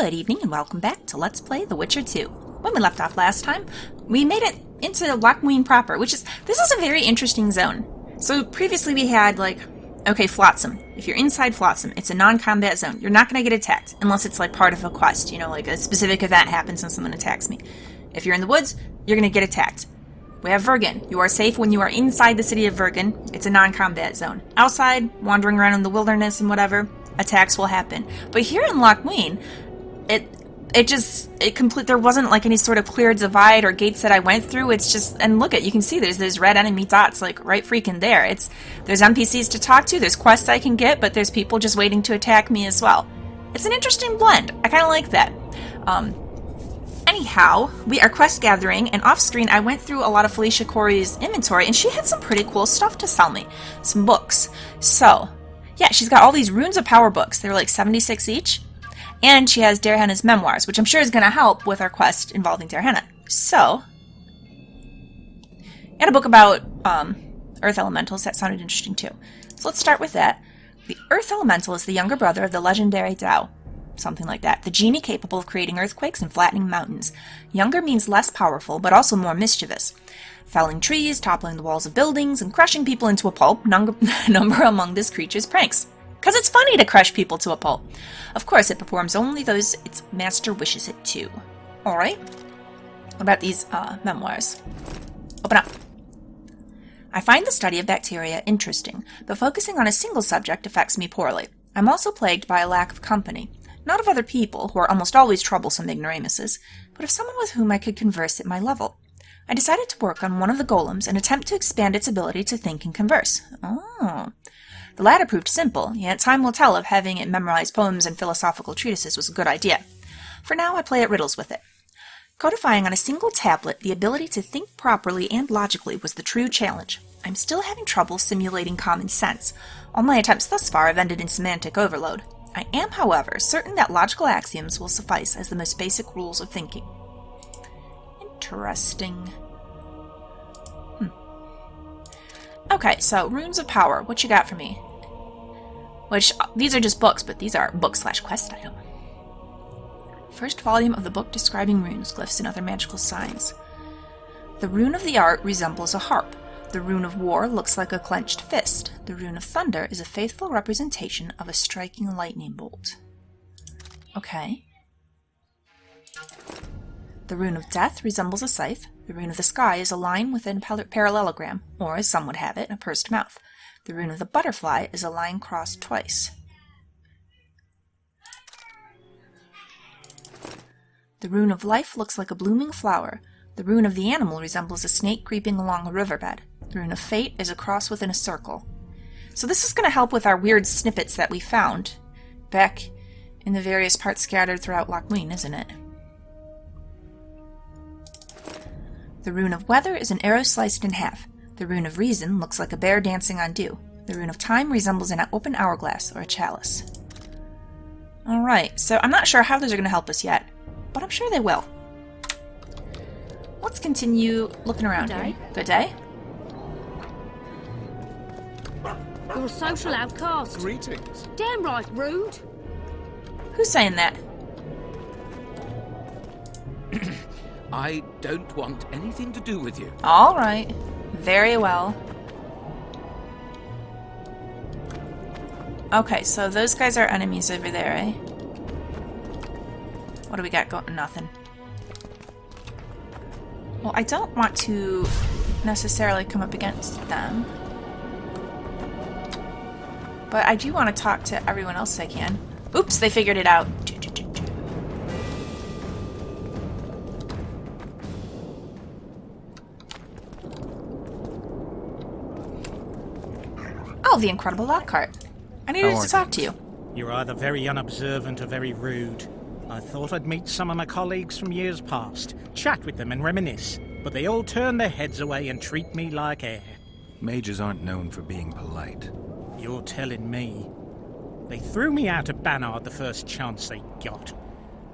Good evening and welcome back to Let's Play The Witcher 2. When we left off last time, we made it into Loc Muinne proper, this is a very interesting zone. So previously we had, Flotsam. If you're inside Flotsam, it's a non-combat zone. You're not going to get attacked, unless it's, part of a quest. Like a specific event happens and someone attacks me. If you're in the woods, you're going to get attacked. We have Vergen. You are safe when you are inside the city of Vergen. It's a non-combat zone. Outside, wandering around in the wilderness and whatever, attacks will happen. But here in Loc Muinne, there wasn't any sort of clear divide or gates that I went through. It's just, and look you can see there's red enemy dots right freaking there. There's NPCs to talk to, there's quests I can get, but there's people just waiting to attack me as well. It's an interesting blend. I kind of like that. Anyhow, we are quest gathering, and off screen I went through a lot of Felicia Cori's inventory, and she had some pretty cool stuff to sell me. Some books. So, yeah, she's got all these Runes of Power books. They're 76 each. And she has Derhenna's memoirs, which I'm sure is going to help with our quest involving Derhenna. So, and a book about Earth Elementals. That sounded interesting too. So let's start with that. The Earth Elemental is the younger brother of the legendary Tao. Something like that. The genie capable of creating earthquakes and flattening mountains. Younger means less powerful, but also more mischievous. Felling trees, toppling the walls of buildings, and crushing people into a pulp, number among this creature's pranks. Because it's funny to crush people to a pulp. Of course, it performs only those its master wishes it to. Alright. What about these memoirs? Open up. I find the study of bacteria interesting, but focusing on a single subject affects me poorly. I'm also plagued by a lack of company. Not of other people, who are almost always troublesome ignoramuses, but of someone with whom I could converse at my level. I decided to work on one of the golems and attempt to expand its ability to think and converse. Oh. The latter proved simple, yet time will tell if having it memorize poems and philosophical treatises was a good idea. For now, I play at riddles with it. Codifying on a single tablet the ability to think properly and logically was the true challenge. I'm still having trouble simulating common sense. All my attempts thus far have ended in semantic overload. I am, however, certain that logical axioms will suffice as the most basic rules of thinking. Interesting. Okay, so Runes of Power. What you got for me? These are just books, but these are book/quest item. First volume of the book describing runes, glyphs, and other magical signs. The Rune of the Art resembles a harp. The Rune of War looks like a clenched fist. The Rune of Thunder is a faithful representation of a striking lightning bolt. Okay. The Rune of Death resembles a scythe. The Rune of the Sky is a line within a parallelogram, or, as some would have it, a pursed mouth. The Rune of the Butterfly is a line crossed twice. The Rune of Life looks like a blooming flower. The Rune of the Animal resembles a snake creeping along a riverbed. The Rune of Fate is a cross within a circle. So this is going to help with our weird snippets that we found back in the various parts scattered throughout Loc Muinne, isn't it? The Rune of Weather is an arrow sliced in half. The Rune of Reason looks like a bear dancing on dew. The Rune of Time resembles an open hourglass or a chalice. Alright, so I'm not sure how those are going to help us yet, but I'm sure they will. Let's continue looking around here. Good day. You're a social outcast. Greetings. Damn right rude. Who's saying that? I don't want anything to do with you. Alright. Very well. Okay, so those guys are enemies over there, eh? What do we got going? Nothing. Well, I don't want to necessarily come up against them. But I do want to talk to everyone else I can. Oops, they figured it out. Oh, the incredible lock cart. I needed to talk to you. You're either very unobservant or very rude. I thought I'd meet some of my colleagues from years past, chat with them and reminisce, but they all turn their heads away and treat me like air. Mages aren't known for being polite. You're telling me. They threw me out of Banard the first chance they got.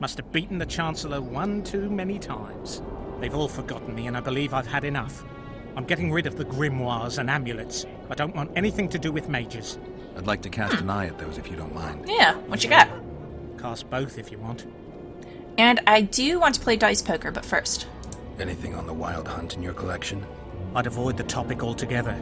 Must have beaten the Chancellor one too many times. They've all forgotten me and I believe I've had enough. I'm getting rid of the grimoires and amulets. I don't want anything to do with mages. I'd like to cast an eye at those if you don't mind. Yeah, what you got? Cast both if you want. And I do want to play dice poker, but first. Anything on the wild hunt in your collection? I'd avoid the topic altogether.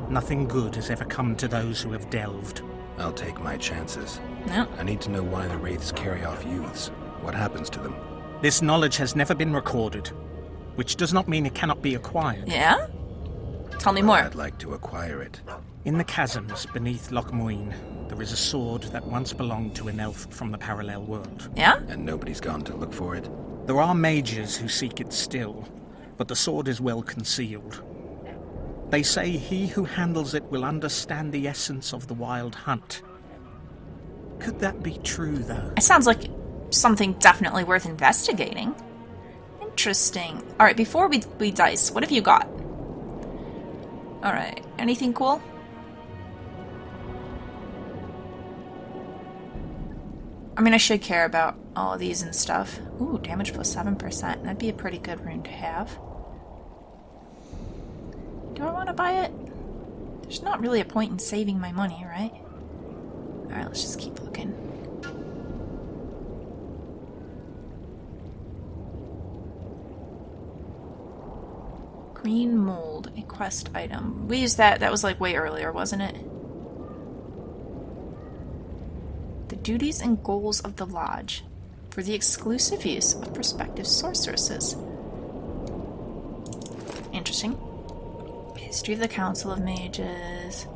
Nothing good has ever come to those who have delved. I'll take my chances. No. I need to know why the wraiths carry off youths. What happens to them? This knowledge has never been recorded, which does not mean it cannot be acquired. Yeah? Tell me Well, more. I'd like to acquire it. In the chasms beneath Loc Muinne, there is a sword that once belonged to an elf from the parallel world. Yeah? And nobody's gone to look for it? There are mages who seek it still, but the sword is well concealed. They say he who handles it will understand the essence of the wild hunt. Could that be true, though? It sounds like something definitely worth investigating. Interesting. Alright, before we dice, what have you got? Alright, anything cool? I mean, I should care about all of these and stuff. Ooh, damage plus 7%. That'd be a pretty good rune to have. Do I want to buy it? There's not really a point in saving my money, right? Alright, let's just keep looking. Green mold, a quest item. We used that was like way earlier, wasn't it? The duties and goals of the lodge for the exclusive use of prospective sorceresses. Interesting. History of the Council of Mages.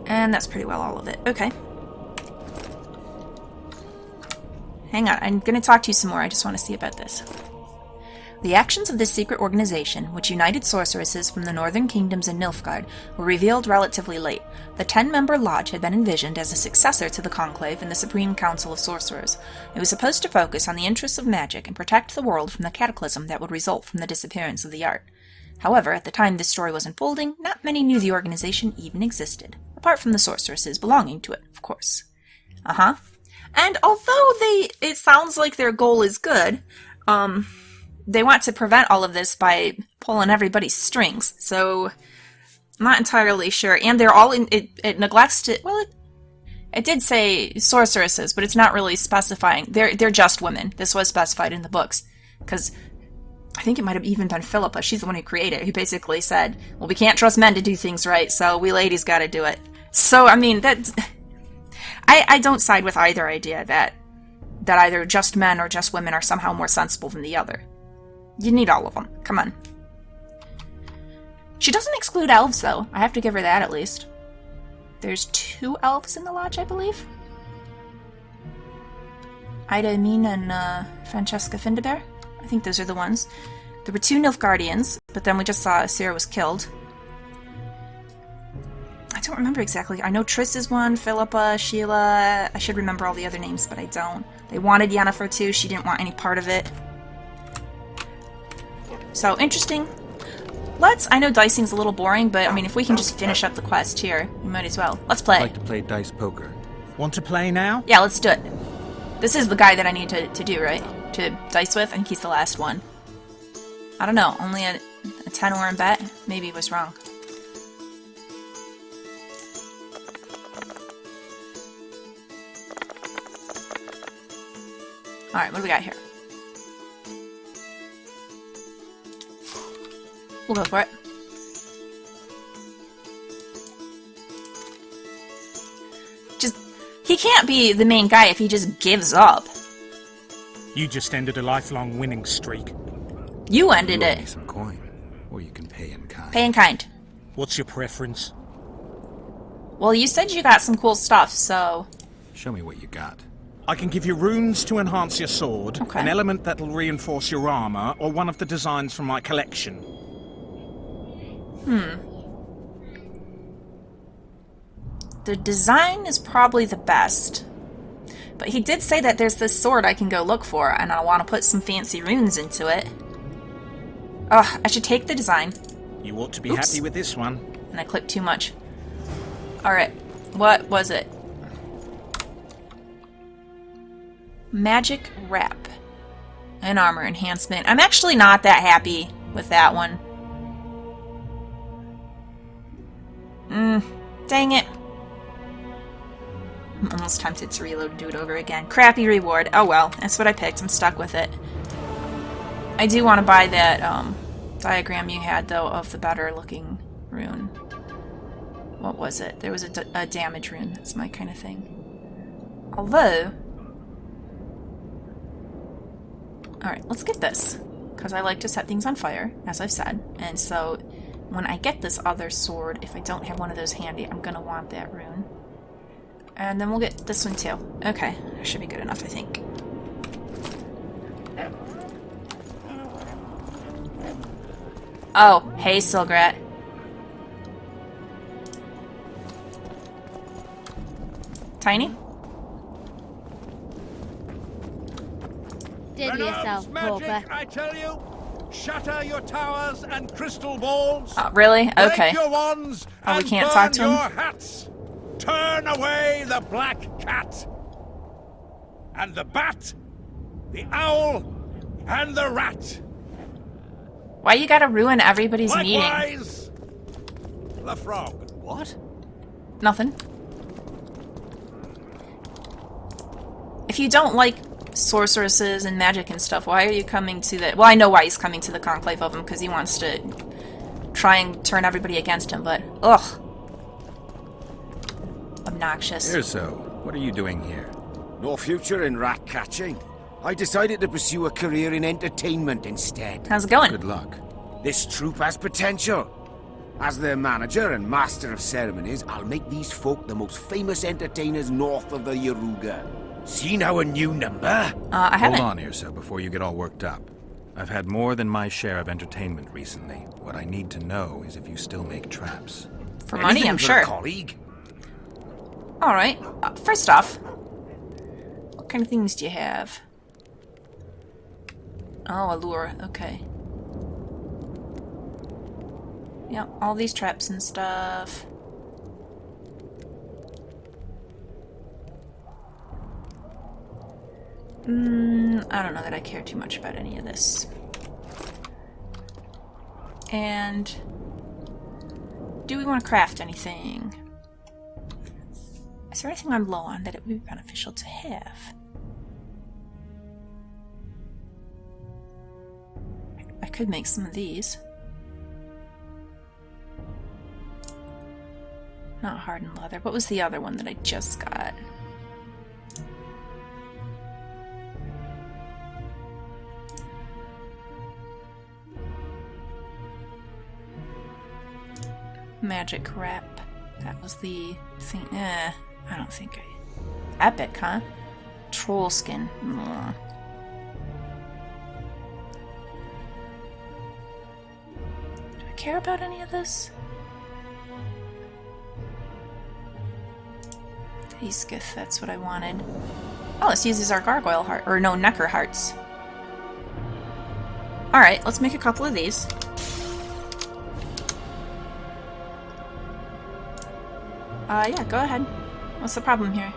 And that's pretty well all of it. Okay. Hang on, I'm going to talk to you some more. I just want to see about this. The actions of this secret organization, which united sorceresses from the northern kingdoms and Nilfgaard, were revealed relatively late. The 10-member lodge had been envisioned as a successor to the Conclave and the Supreme Council of Sorcerers. It was supposed to focus on the interests of magic and protect the world from the cataclysm that would result from the disappearance of the art. However, at the time this story was unfolding, not many knew the organization even existed, apart from the sorceresses belonging to it, of course. And although it sounds like their goal is good, they want to prevent all of this by pulling everybody's strings, so I'm not entirely sure. And they're all in it neglects to, well, it did say sorceresses, but it's not really specifying. They're just women. This was specified in the books, because I think it might have even been Philippa. She's the one who created it, who basically said, well, we can't trust men to do things right, so we ladies gotta do it. So, I mean, I don't side with either idea that either just men or just women are somehow more sensible than the other. You need all of them. Come on. She doesn't exclude elves, though. I have to give her that, at least. There's 2 elves in the lodge, I believe. Ida Amin and Francesca Findabair. I think those are the ones. There were 2 Nilfgaardians, but then we just saw Sarah was killed. I don't remember exactly. I know Triss is one, Philippa, Sheila. I should remember all the other names, but I don't. They wanted Yennefer too. She didn't want any part of it. So, interesting. I know dicing's a little boring, but I mean, if we can just finish up the quest here, we might as well. Let's play. I'd like to play dice poker. Want to play now? Yeah, let's do it. This is the guy that I need to do, right? To dice with. I think he's the last one. I don't know. Only a 10 or in bet? Maybe he was wrong. Alright, what do we got here? We'll go for it. He can't be the main guy if he just gives up. You just ended a lifelong winning streak. You ended You owe me it. some coin, or you can pay in kind. Pay in kind. What's your preference? Well, you said you got some cool stuff, so... Show me what you got. I can give you runes to enhance your sword, Okay. an element that'll reinforce your armor, or one of the designs from my collection. The design is probably the best. But he did say that there's this sword I can go look for, and I want to put some fancy runes into it. Ugh, I should take the design. You ought to be Oops. happy with this one. And I clicked too much. Alright, what was it? Magic Wrap. An armor enhancement. I'm actually not that happy with that one. Dang it. I'm almost tempted to reload and do it over again. Crappy reward. Oh well, that's what I picked. I'm stuck with it. I do want to buy that diagram you had, though, of the better looking rune. What was it? There was a damage rune. That's my kind of thing. Although... Alright, let's get this. Because I like to set things on fire, as I've said. And so, when I get this other sword, if I don't have one of those handy, I'm going to want that rune. And then we'll get this one too. Okay, that should be good enough, I think. Oh, hey, Silgrat. Tiny? Did yourself, magic, pauper. I tell you. Shatter your towers and crystal balls. Really? Okay. Break your wands Oh, we and can't burn talk to him? your hats. Turn away the black cat. And the bat, the owl, and the rat. Why you gotta ruin everybody's meeting? Likewise, the frog. What? Nothing. If you don't like sorceresses and magic and stuff, why are you coming to the... Well, I know why he's coming to the Conclave of them, because he wants to try and turn everybody against him, but... Ugh. Obnoxious. Erso, what are you doing here? No future in rat catching. I decided to pursue a career in entertainment instead. How's it going? Good luck. This troupe has potential. As their manager and master of ceremonies, I'll make these folk the most famous entertainers north of the Yaruga. Seen our new number? I haven't. Hold on, Erso, before you get all worked up. I've had more than my share of entertainment recently. What I need to know is if you still make traps. For money, Anything I'm for sure. a colleague? Alright. First off, what kind of things do you have? Oh, a lure. Okay. Yep, all these traps and stuff. I don't know that I care too much about any of this. And do we want to craft anything? Is there anything I'm low on that it would be beneficial to have? I could make some of these. Not hardened leather. What was the other one that I just got? Magic wrap. That was the thing. I don't think I... Epic, huh? Troll skin. Ugh. Do I care about any of this? Iskith, that's what I wanted. Oh, let's use these our gargoyle heart, or no, necker hearts. Alright, let's make a couple of these. Yeah, go ahead. What's the problem here?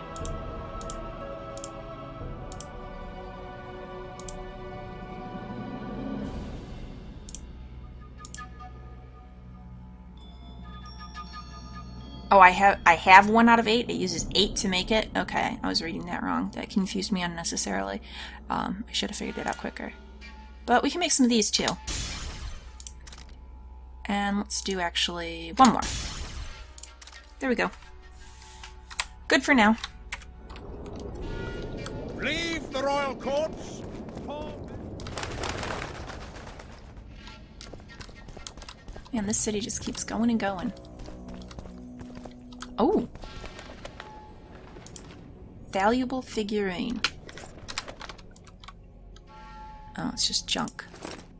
Oh, I have 1 out of 8. It uses 8 to make it. Okay, I was reading that wrong. That confused me unnecessarily. I should have figured it out quicker. But we can make some of these too. And let's do actually 1 more. There we go. Good for now. Leave the royal courts. Man, this city just keeps going and going. Oh! Valuable figurine. Oh, it's just junk.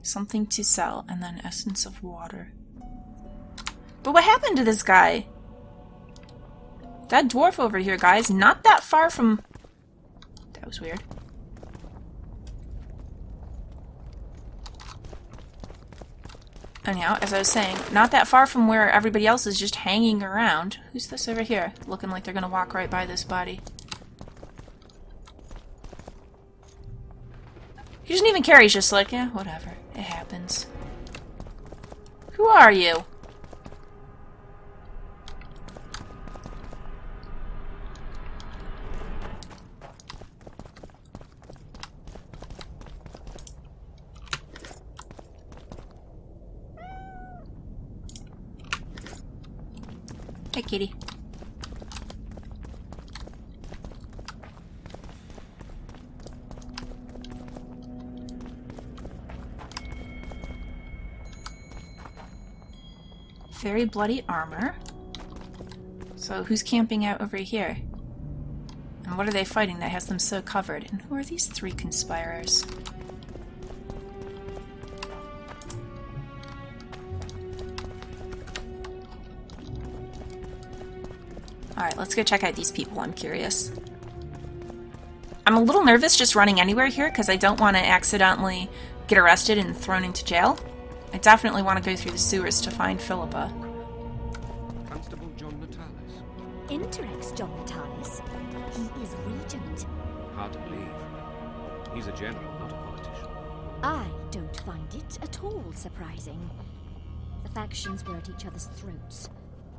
Something to sell, and then essence of water. But what happened to this guy? That dwarf over here, guys, not that far from... That was weird. Anyhow, as I was saying, not that far from where everybody else is just hanging around. Who's this over here? Looking like they're gonna walk right by this body. He doesn't even care, he's just like, yeah, whatever. It happens. Who are you? Hey, kitty. Very bloody armor. So who's camping out over here? And what are they fighting that has them so covered? And who are these three conspirers? Alright, let's go check out these people. I'm curious. I'm a little nervous just running anywhere here because I don't want to accidentally get arrested and thrown into jail. I definitely want to go through the sewers to find Philippa. Constable John Natalis. Interrex John Natalis. He is regent. Hard to believe. He's a general, not a politician. I don't find it at all surprising. The factions were at each other's throats,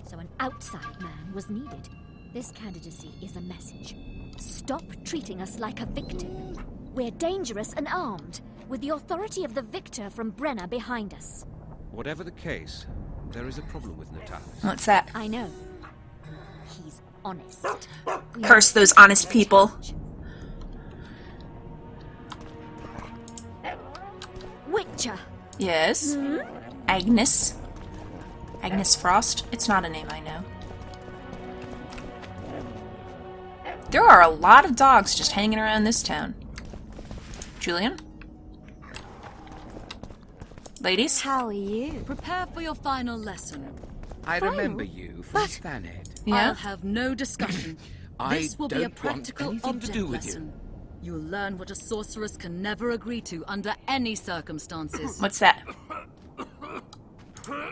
so an outside man was needed. This candidacy is a message. Stop treating us like a victim. We're dangerous and armed, with the authority of the victor from Brenna behind us. Whatever the case, there is a problem with Natalis. What's that? I know. He's honest. We Curse those honest people. Witcher. Yes. Agnes. Agnes Frost? It's not a name I know. There are a lot of dogs just hanging around this town. Julian? Ladies? How are you? Prepare for your final lesson. I Final? remember you from Svanhead. Yeah? I'll have no discussion. I This will be a don't want practical anything to object do with you. lesson. You'll learn what a sorceress can never agree to under any circumstances. What's that?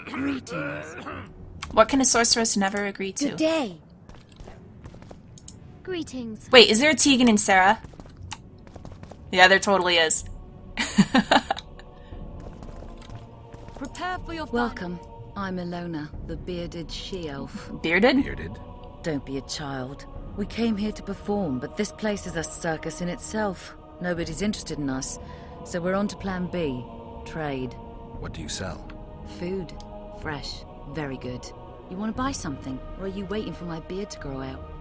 Greetings. What can a sorceress never agree to? Good day. Greetings. Wait, is there a Tegan and Sarah? Yeah, there totally is. Prepare for your welcome. I'm Ilona, the bearded she-elf. Bearded? Bearded. Don't be a child. We came here to perform, but this place is a circus in itself. Nobody's interested in us, so we're on to plan B. Trade. What do you sell? Food. Fresh. Very good. You want to buy something, or are you waiting for my beard to grow out?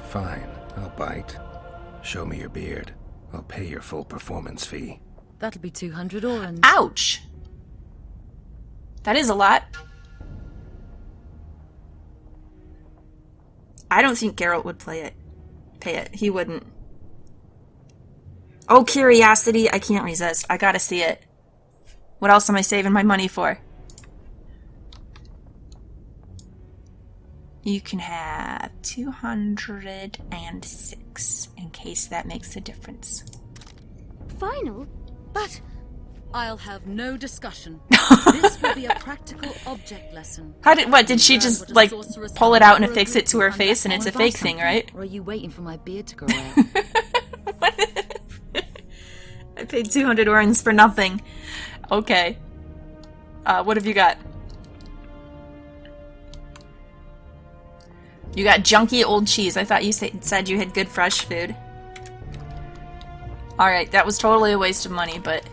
Fine, I'll bite. Show me your beard. I'll pay your full performance fee. That'll be 200 orens. Ouch! That is a lot. I don't think Geralt would pay it. He wouldn't. Oh, curiosity. I can't resist. I gotta see it. What else am I saving my money for? You can have 206 in case that makes a difference. Final? But I'll have no discussion. This will be a practical object lesson. Did she just, like, pull it out and affix it to her face and it's a fake thing, right? Or are you waiting for my beard to grow out? I paid 200 orens for nothing. Okay. What have you got? You got junky old cheese. I thought you said you had good fresh food. Alright, that was totally a waste of money, but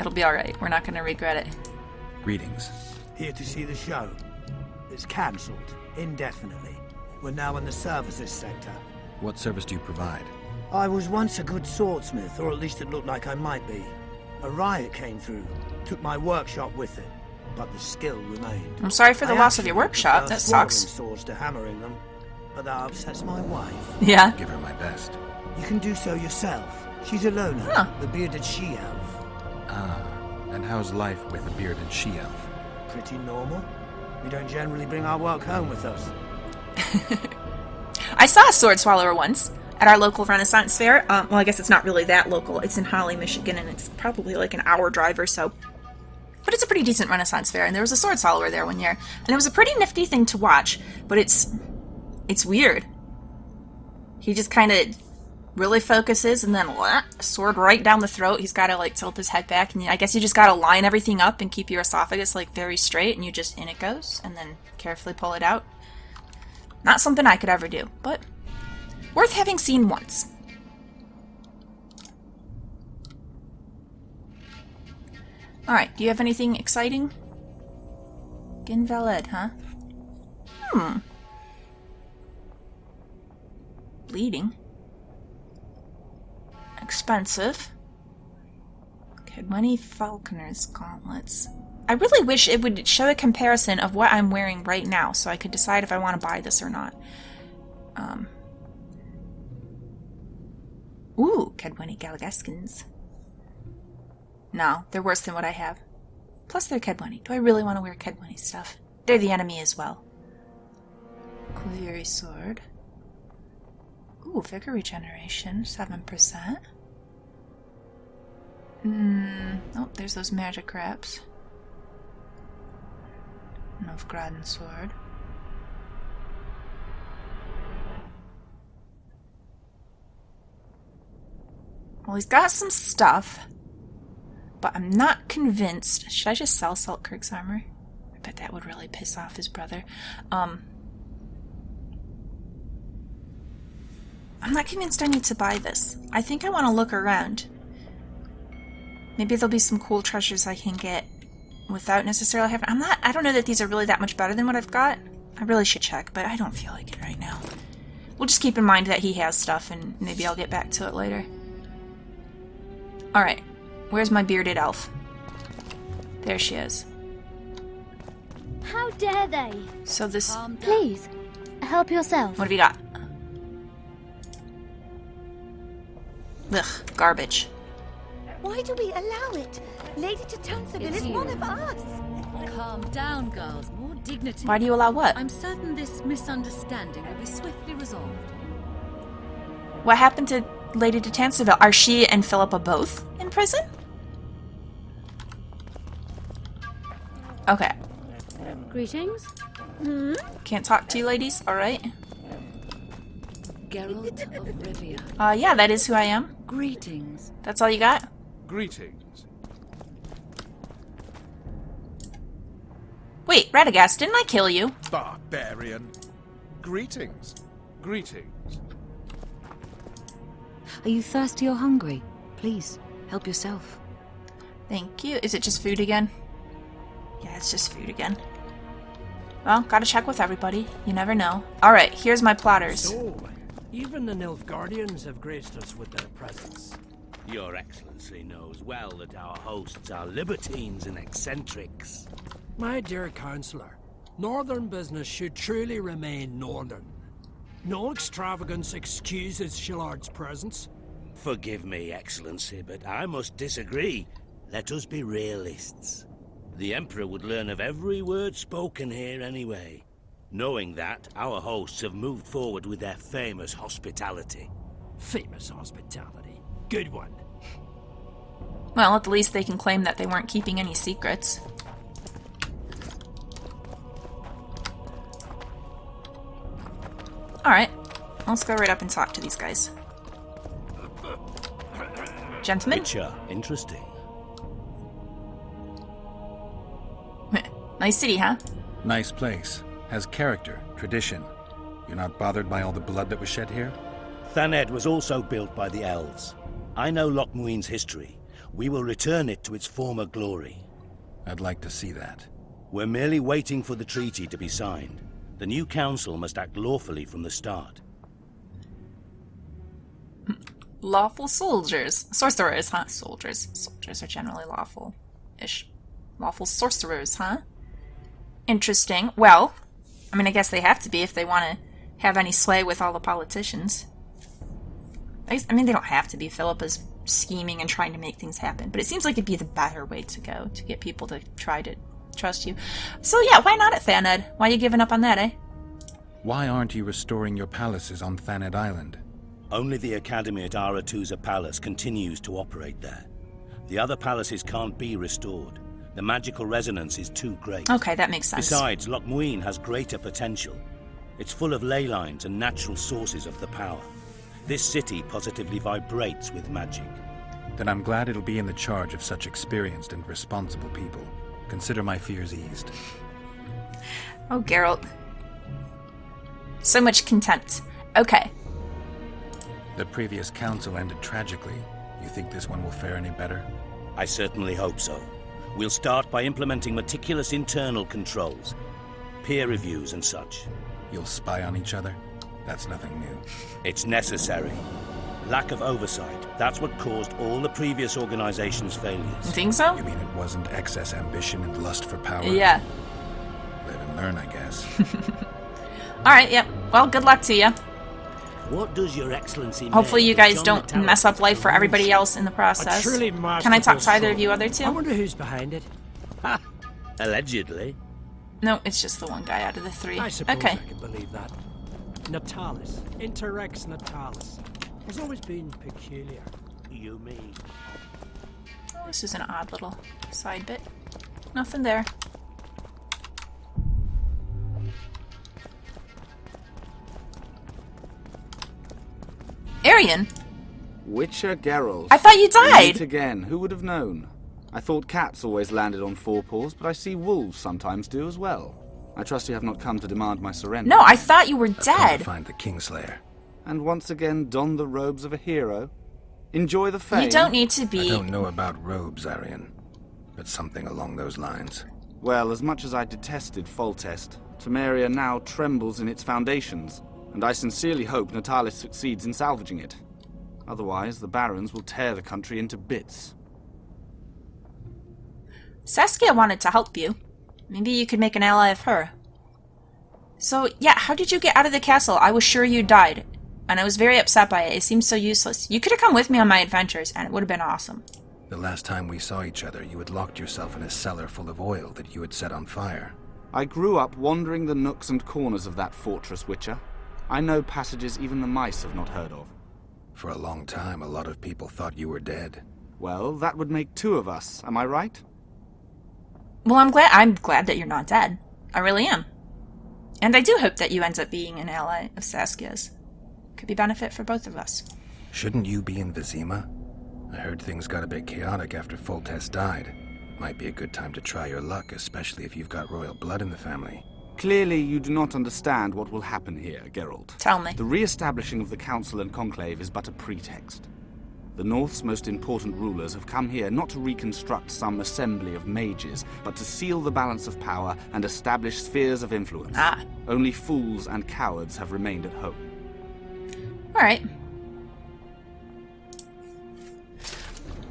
it'll be alright. We're not going to regret it. Greetings. Here to see the show. It's cancelled, indefinitely. We're now in the services sector. What service do you provide? I was once a good swordsmith, or at least it looked like I might be. A riot came through, took my workshop with it, but the skill remained. I'm sorry for the I loss of your actually workshop. prefer That sucks. swords to hammering them, but that upsets my wife. Yeah. Give her my best. You can do so yourself. She's Ilona, Huh. the bearded she-elf. Ah, and how's life with a bearded she-elf? Pretty normal. We don't generally bring our work home with us. I saw a sword swallower once at our local Renaissance fair. Well, I guess it's not really that local. It's in Holly, Michigan, and it's probably like an hour drive or so. But it's a pretty decent Renaissance fair, and there was a sword swallower there one year. And it was a pretty nifty thing to watch, but it's weird. He just kind of really focuses, and then sword right down the throat. He's got to like tilt his head back, and I guess you just got to line everything up and keep your esophagus like very straight, and you just in it goes, and then carefully pull it out. Not something I could ever do, but worth having seen once. Alright, do you have anything exciting? Invalid, huh? Bleeding. Expensive. Kedwani Falconer's gauntlets. I really wish it would show a comparison of what I'm wearing right now so I could decide if I want to buy this or not. Ooh, Kedwani Galagaskins. No, they're worse than what I have. Plus they're Kedwani. Do I really want to wear Kedwani stuff? They're the enemy as well. Kuviri sword. Ooh, vigor regeneration, 7%. Oh, there's those magic wraps. Novgraden sword. Well, he's got some stuff, but I'm not convinced. Should I just sell Selkirk's armor? I bet that would really piss off his brother. I'm not convinced I need to buy this. I think I want to look around. Maybe there'll be some cool treasures I can get without necessarily having... I don't know that these are really that much better than what I've got. I really should check, but I don't feel like it right now. We'll just keep in mind that he has stuff, and maybe I'll get back to it later. Alright, where's my bearded elf? There she is. How dare they? So this... Please, help yourself. What have you got? Ugh, garbage. Why do we allow it? Lady Tatanserville is one of us. Calm down, girls. More dignity. Why do you allow what? I'm certain this misunderstanding will be swiftly resolved. What happened to Lady de Tanseville? Are she and Philippa both in prison? Okay. Greetings. Can't talk to you ladies? Alright. Geralt of Rivia. Yeah, that is who I am. Greetings. That's all you got? Greetings. Wait, Radagast, didn't I kill you? Barbarian. Greetings. Greetings. Are you thirsty or hungry? Please, help yourself. Thank you. Is it just food again? Yeah, it's just food again. Well, gotta check with everybody. You never know. Alright, here's my plotters. So, even the Nilfgaardians have graced us with their presence. Your Excellency knows well that our hosts are libertines and eccentrics. My dear Councillor, northern business should truly remain northern. No extravagance excuses Shillard's presence. Forgive me, Excellency, but I must disagree. Let us be realists. The Emperor would learn of every word spoken here anyway. Knowing that, our hosts have moved forward with their famous hospitality. Famous hospitality. Good one. Well, at the least they can claim that they weren't keeping any secrets. Alright, let's go right up and talk to these guys. Gentlemen? Richer, interesting. Nice city, huh? Nice place. Has character, tradition. You're not bothered by all the blood that was shed here? Thaned was also built by the elves. I know Loc Muinne's history. We will return it to its former glory. I'd like to see that. We're merely waiting for the treaty to be signed. The new council must act lawfully from the start. Lawful soldiers. Sorcerers, huh? Soldiers. Soldiers are generally lawful-ish. Lawful sorcerers, huh? Interesting. Well, I mean, I guess they have to be if they want to have any sway with all the politicians. I mean, they don't have to be. Philippa's scheming and trying to make things happen. But it seems like it'd be the better way to go, to get people to try to trust you. So yeah, why not at Thaned? Why are you giving up on that, eh? Why aren't you restoring your palaces on Thaned Island? Only the Academy at Aretuza Palace continues to operate there. The other palaces can't be restored. The magical resonance is too great. Okay, that makes sense. Besides, Loc Muinne has greater potential. It's full of ley lines and natural sources of the power. This city positively vibrates with magic. Then I'm glad it'll be in the charge of such experienced and responsible people. Consider my fears eased. Oh, Geralt. So much contempt. Okay. The previous council ended tragically. You think this one will fare any better? I certainly hope so. We'll start by implementing meticulous internal controls, peer reviews and such. You'll spy on each other? That's nothing new. It's necessary. Lack of oversight. That's what caused all the previous organization's failures. You think so? You mean it wasn't excess ambition and lust for power? Yeah. Live and learn, I guess. Alright, yep. Well, good luck to you. What does your excellency Hopefully make you of guys John don't Metallic's mess up life for everybody promotion? else in the process. Truly Can I talk masterful to either of soul. you other I two? wonder who's behind it. Ha! Allegedly. No, it's just the one guy out of the three. I suppose Okay. I can believe that. Natalis, Interrex Natalis, has always been peculiar. You mean? This is an odd little side bit. Nothing there. Arian? Witcher Geralt. I thought you We died! meet again. Who would have known? I thought cats always landed on four paws, but I see wolves sometimes do as well. I trust you have not come to demand my surrender. No, I thought you were I've come dead. to find the Kingslayer. And once again don the robes of a hero. Enjoy the fame. You don't need to I be... don't know about robes, Arian, but something along those lines. Well, as much as I detested Foltest, Temeria now trembles in its foundations, and I sincerely hope Natalis succeeds in salvaging it. Otherwise, the barons will tear the country into bits. Saskia wanted to help you. Maybe you could make an ally of her. So, yeah, how did you get out of the castle? I was sure you died, and I was very upset by it. It seemed so useless. You could have come with me on my adventures, and it would have been awesome. The last time we saw each other, you had locked yourself in a cellar full of oil that you had set on fire. I grew up wandering the nooks and corners of that fortress, Witcher. I know passages even the mice have not heard of. For a long time, a lot of people thought you were dead. Well, that would make two of us, am I right? Well, I'm glad that you're not dead. I really am. And I do hope that you end up being an ally of Saskia's. Could be benefit for both of us. Shouldn't you be in Vizima? I heard things got a bit chaotic after Foltest died. Might be a good time to try your luck, especially if you've got royal blood in the family. Clearly, you do not understand what will happen here, Geralt. Tell me. The re-establishing of the Council and Conclave is but a pretext. The North's most important rulers have come here not to reconstruct some assembly of mages, but to seal the balance of power and establish spheres of influence. Ah. Only fools and cowards have remained at home. Alright.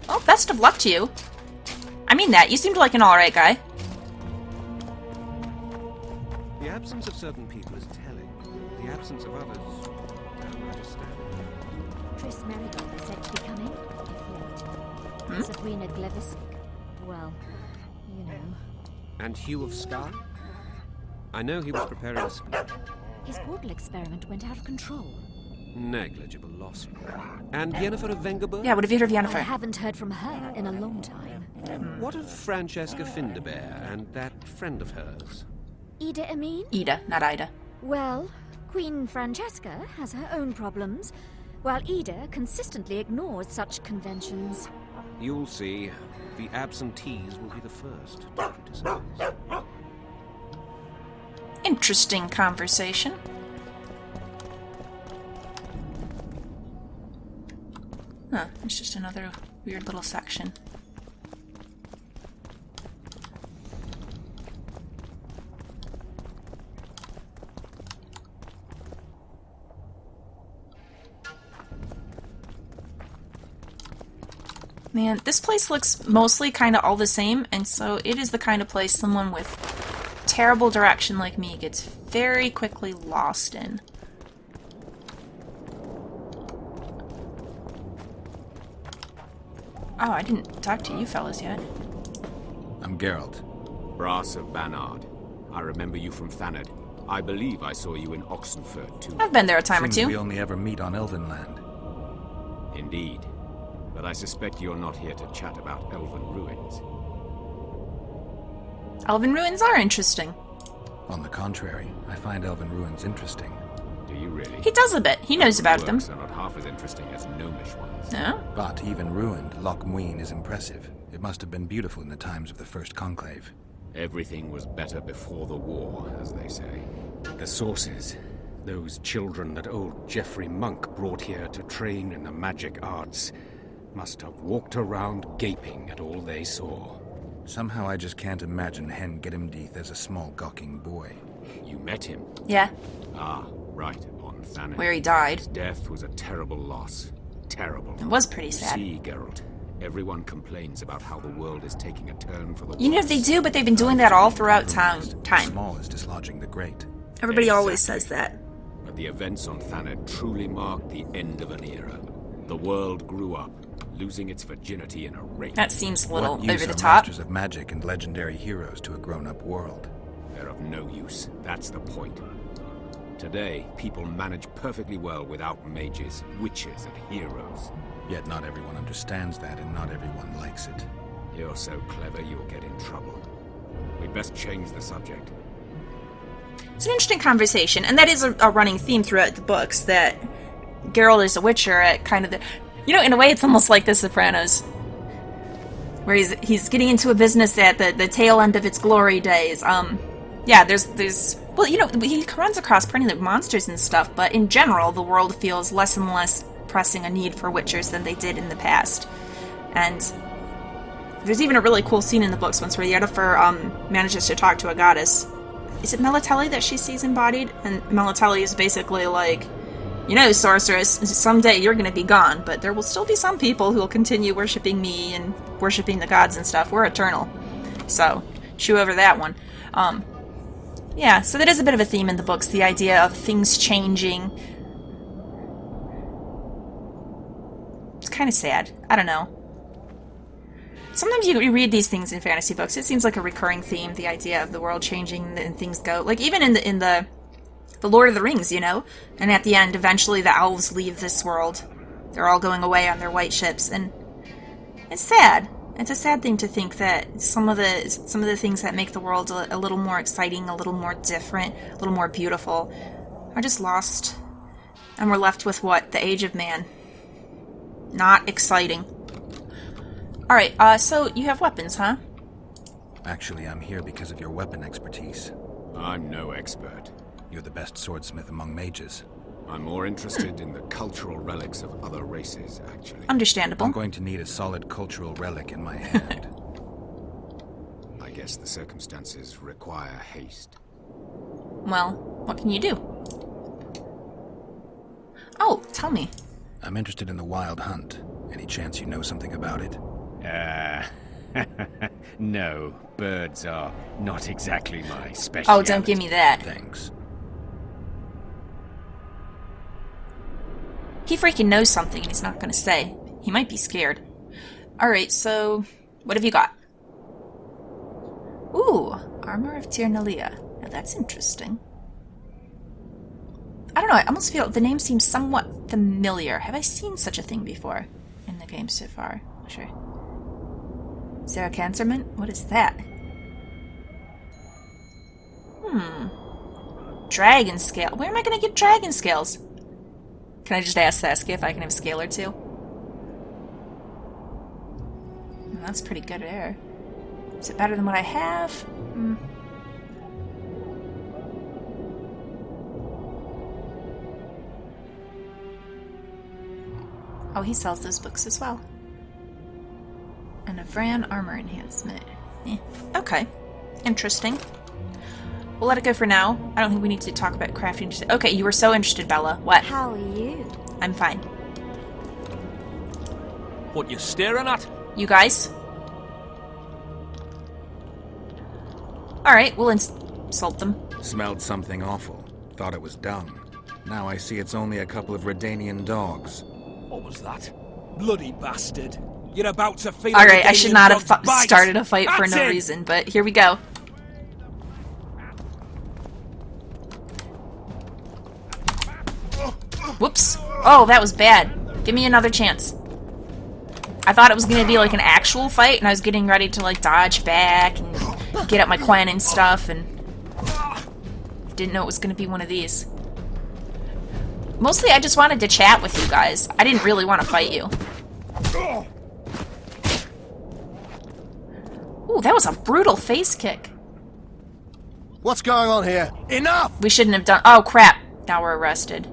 Well, best of luck to you. I mean that. You seemed like an alright guy. The absence of certain people is telling. The absence of others, downright astounding. Tris Merigold is said to be coming, if late. Sabrina Glevisk, well, you know. And Hugh of Skye? I know he was preparing a speech. His portal experiment went out of control. Negligible loss. And Yennefer of Vengerberg? Yeah, what have you heard of I Yennefer? haven't heard from her in a long time. What of Francesca Finderbear and that friend of hers? Ida Amin? Ida, not Ida. Well, Queen Francesca has her own problems, while Ida consistently ignores such conventions. You'll see. The absentees will be the first to criticize. Interesting conversation. Huh, it's just another weird little section. Man, this place looks mostly kind of all the same, and so it is the kind of place someone with terrible direction like me gets very quickly lost in. Oh, I didn't talk to you fellas yet. I'm Geralt. Brass of Banard. I remember you from Thanad. I believe I saw you in Oxenfurt, too. I've been there a time or Seems two. we only ever meet on Elvenland. Indeed. But I suspect you're not here to chat about Elven ruins. Elven ruins are interesting. On the contrary, I find Elven ruins interesting. Do you really? He does a bit. He knows about them. Works are not half as interesting as gnomish ones. No? But even ruined, Loc Muinne is impressive. It must have been beautiful in the times of the First Conclave. Everything was better before the war, as they say. The sources. Those children that old Geoffrey Monk brought here to train in the magic arts must have walked around gaping at all they saw. Somehow I just can't imagine Hen Gedimdeath as a small gawking boy. You met him? Yeah. Ah, right, on Thanet. Where he died. His death was a terrible loss. Terrible. It was pretty sad. See, Geralt, everyone complains about how the world is taking a turn for the You know, they do, but they've been doing that all throughout time. Small is dislodging the great. Everybody always says that. But the events on Thanet truly marked the end of an era. The world grew up, losing its virginity in a rape. That seems a little What use over the are top. masters of magic and legendary heroes to a grown-up world? They're of no use. That's the point. Today, people manage perfectly well without mages, witches, and heroes. Yet not everyone understands that, and not everyone likes it. You're so clever, you'll get in trouble. We'd best change the subject. It's an interesting conversation, and that is a running theme throughout the books, that Geralt is a witcher at kind of the... You know, in a way, it's almost like The Sopranos, where he's getting into a business at the tail end of its glory days. Yeah, there's... Well, you know, he runs across plenty of monsters and stuff, but in general, the world feels less and less pressing a need for witchers than they did in the past. And there's even a really cool scene in the books once where Yennefer manages to talk to a goddess. Is it Melitelli that she sees embodied? And Melitelli is basically like, you know, sorceress, someday you're going to be gone, but there will still be some people who will continue worshipping me and worshipping the gods and stuff. We're eternal. So, chew over that one. Yeah, so that is a bit of a theme in the books, the idea of things changing. It's kind of sad. I don't know. Sometimes you read these things in fantasy books, it seems like a recurring theme, the idea of the world changing and things go... Like, even in the Lord of the Rings, you know? And at the end, eventually the elves leave this world. They're all going away on their white ships, and it's sad. It's a sad thing to think that some of the things that make the world a little more exciting, a little more different, a little more beautiful, are just lost. And we're left with what? The Age of Man. Not exciting. Alright, so you have weapons, huh? Actually, I'm here because of your weapon expertise. I'm no expert. You're the best swordsmith among mages. I'm more interested in the cultural relics of other races, actually. Understandable. I'm going to need a solid cultural relic in my hand. I guess the circumstances require haste. Well, what can you do? Oh, tell me. I'm interested in the wild hunt. Any chance you know something about it? No. Birds are not exactly my specialty. Oh, don't give me that. Thanks. He freaking knows something and he's not gonna say. He might be scared. Alright, so... what have you got? Ooh, Armor of Tirnalia. Now that's interesting. I don't know, I almost feel the name seems somewhat familiar. Have I seen such a thing before in the game so far? Not sure. Sarah Cancerman? What is that? Dragon scale. Where am I gonna get dragon scales? Can I just ask Saskia if I can have a scale or two? That's pretty good there. Is it better than what I have? Oh, he sells those books as well. And a Vran armor enhancement. Okay. Interesting. We'll let it go for now. I don't think we need to talk about crafting. Okay, you were so interested, Bella. What? How are you? I'm fine. What you staring at? You guys? Alright, we'll insult them. Smelled something awful. Thought it was dung. Now I see it's only a couple of Redanian dogs. What was that? Bloody bastard. You're about to feel Alright, I should not have bite. started a fight for That's no it. reason, but here we go. Whoops. Oh, that was bad. Give me another chance. I thought it was going to be like an actual fight, and I was getting ready to like dodge back and get up my Quen and stuff, and didn't know it was going to be one of these. Mostly I just wanted to chat with you guys. I didn't really want to fight you. Ooh, that was a brutal face kick. What's going on here? Enough! We shouldn't have done... Oh, crap. Now we're arrested.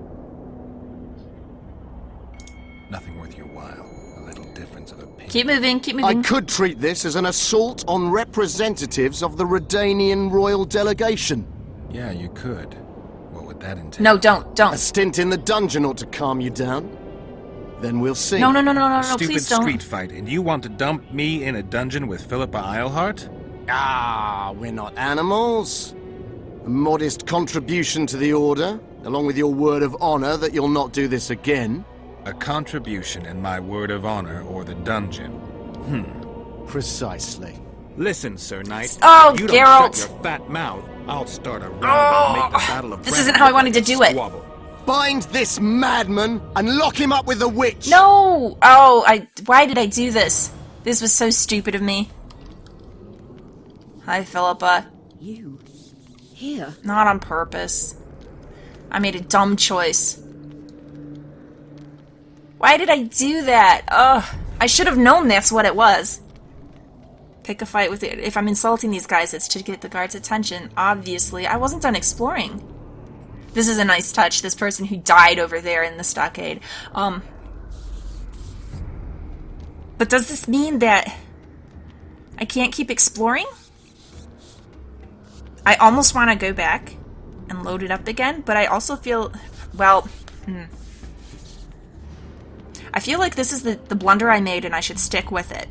Nothing worth your while. A little difference of opinion. Keep moving, keep I moving. could treat this as an assault on representatives of the Redanian royal delegation. Yeah, you could. What would that entail? No, don't. A stint in the dungeon ought to calm you down. Then we'll see. No, Stupid please don't. street fight, and you want to dump me in a dungeon with Philippa Eilhart? Ah, we're not animals. A modest contribution to the Order, along with your word of honor that you'll not do this again. A contribution and my word of honor, or the dungeon. Precisely. Listen, Sir Knight. Oh, if you don't Geralt. shut your fat mouth, I'll start a round and make the Battle of This isn't how I wanted to do it. squabble. Bind this madman and lock him up with the witch! No! Oh, why did I do this? This was so stupid of me. Hi, Philippa. You? Here? Not on purpose. I made a dumb choice. Why did I do that? Ugh. I should have known that's what it was. Pick a fight with it. If I'm insulting these guys, it's to get the guards' attention. Obviously, I wasn't done exploring. This is a nice touch. This person who died over there in the stockade. But does this mean that I can't keep exploring? I almost want to go back and load it up again, but I also feel, well, I feel like this is the blunder I made and I should stick with it.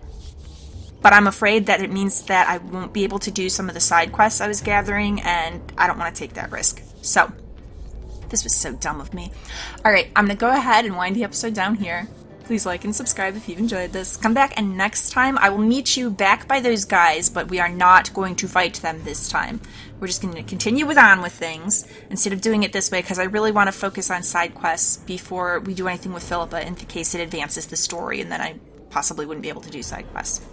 But I'm afraid that it means that I won't be able to do some of the side quests I was gathering, and I don't want to take that risk. So, this was so dumb of me. Alright, I'm going to go ahead and wind the episode down here. Please like and subscribe if you've enjoyed this. Come back, and next time I will meet you back by those guys, but we are not going to fight them this time. We're just going to continue on with things instead of doing it this way, because I really want to focus on side quests before we do anything with Philippa in case it advances the story, and then I possibly wouldn't be able to do side quests.